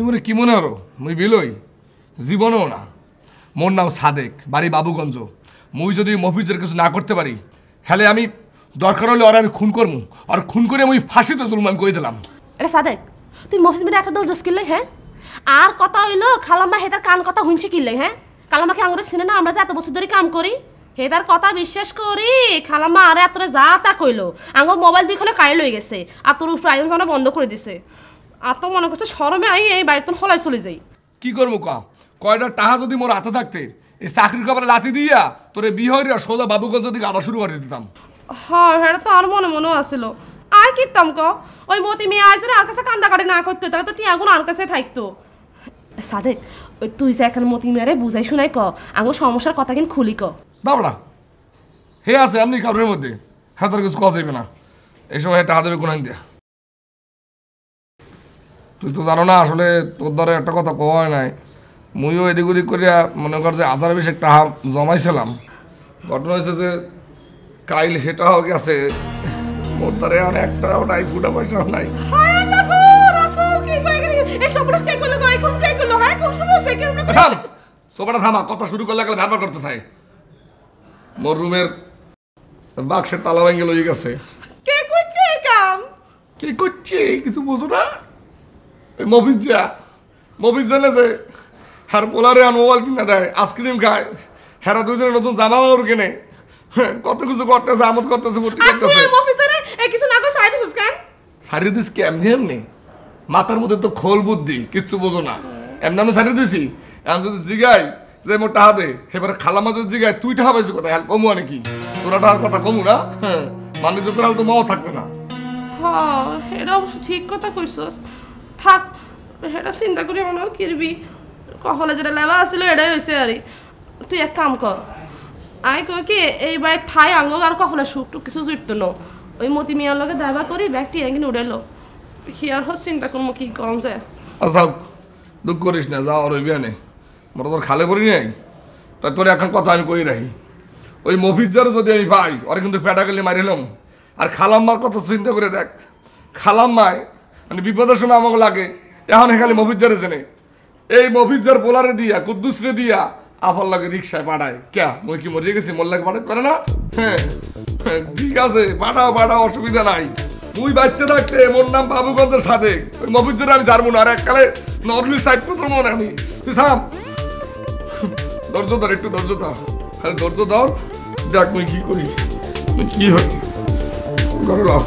তুমি কি মনে হলো মুই বিলই জীবনও না। মোর নাম সাদেক, বাড়ি বাবুগঞ্জ। মুই যদি মফিজের কিছু না করতে পারি হলে আমি দরকার হলে ওরা আমি খুন করবো, আর খুন করে মুই ফাঁসিতে চলবো, আমি কই দিলাম। এটা সাদেক তুই মফিজ মেরে একটা দৌড় কিনলে হ্যাঁ? আর কথা হইলো খালাম্মা হেতার কান কথা শুনছি কিনলে হ্যাঁ? খালাম্মাকে আঙুরে চিনে না, আমরা যে এত বছর ধরে কাম করি হেতার কথা বিশ্বাস করি খালাম্মা আরে এত যা তা কইলো আঙুর মোবাইল দুইখানে কাড়ে লই গেছে আর তোর উপরে আয়োজন বন্ধ করে দিছে। আর তো মনে করছে শরমে আই এই বাড়ির তোর হলাই চলে যাই। কি করবো কয়টা টাকা যদি মোর হাতে থাকতে এই চাকরির কপালে লাথি দিয়া তোরে বিহরিয়া সোজা বাবুগঞ্জ দিকে আবার শুরু করে দিতাম। হ্যাঁ এটা তো আর মনেও আসিল। আর কিতাম ওই মতি মেয়ে আসলে আর কাছে কান্দা কাটে না করতো তাহলে তো টিয়াগুলো আর কাছে থাকতো। সাদেক ওই তুই যে এখন মতি মেয়েরে বুঝাই শুনাই আঙুর সমস্যার কথা কিন্তু খুলি বাবড়া হে আছে আপনি কাপড়ের মধ্যে হ্যাঁ তোর কিছু কথা দেবে না, এই সময় টাকা দেবে কোন দিয়া। তুই তো জানো না আসলে তোর দ্বারা একটা কথা কওয়া নাই, মুইও এদিক ওদিক করিয়া মনে কর যে 1000 বেশি টাকা জমাইছিলাম। ঘটনা হয়েছে যে কাইল হেটা হয়ে গেছে, মোর দ্বারা এখন একটাও নাই, ফুটা পয়সাও নাই। সোফাটা থামা, কথা শুরু করলে গেলে ব্যবহার করতে থাকে। মোর রুমের বাক্সের তালা ভেঙে লই গেছে। কে করছে কাম? কে করছে কিছু বুঝো না? মফিজ জানে যে হার পোলারে আর মোবাইল কিনে দেয়, আইসক্রিম খায়, হেরা দুজনে নতুন জামা কাপড় কিনে, কত কিছু করতেছে, আমোদ করতেছে, ভর্তি করতেছে। কিছু না করে সাইড দিছিস কেন? সারি দিস কেমনি এমনি? মাথার মধ্যে তো খোল বুদ্ধি, কিচ্ছু বোঝো না। এমনি আমি সারি দিছি, এখন যদি জিগাই যে মোর টাকা দে, এবারে খালামা যদি জিগাই তুই টাকা পাইছি কথা, হ্যাঁ কমু নাকি? তোরা টাকার কথা কমু না? হ্যাঁ মানুষ তোর তো মাও থাকবে না। হ্যাঁ এটা অবশ্য ঠিক কথা কইছস। থাক এটা চিন্তা করি মনে কিরবি, কখনো যেটা লেবা আসছিল এটাই হয়েছে আরে। তুই এক কাম কর, আমি কই কি এই বাড়ি থাই আঙ্গ আর কখনো সুখ টুক কিছু জুটতো না, ওই মতি মিয়ার লগে দাবা করি ব্যাগটি এগিয়ে উড়াইলো হিয়ার হস চিন্তা করবো কি কম যায়। আচ্ছা দুঃখ করিস না, যা আর বিয়ানে মোটা তোর খালে পড়ি নাই, তাই তোর এখন কথা আমি কই রাখি। ওই মফিজার যদি আমি পাই ওরা কিন্তু পেটা গেলে মারিলাম। আর খালাম্মার কথা চিন্তা করে দেখ, খালাম্মায় মানে বিপদের সময় আমাকে লাগে, এখন খালি মফিজারে চেনে। এই মফিজার পোলারে দিয়া কুদ্দুসরে দিয়া আফার লাগে রিক্সায় পাঠায়। ক্যা মই কি মরিয়ে গেছি, মোর লাগে পাঠাতে পারে না? হ্যাঁ ঠিক আছে পাঠাও অসুবিধা নাই। তুই বাচ্চা থাকতে মোর নাম বাবুগঞ্জের সাথে ওই মফিজারে আমি জানবো না, আর এককালে নর্মাল সাইড প্রথম মনে আমি। তুই থাম, ধৈর্য ধর, একটু ধৈর্য দাও, খালি ধৈর্য দাও, দেখ মুই কি করি, কি হয় করো।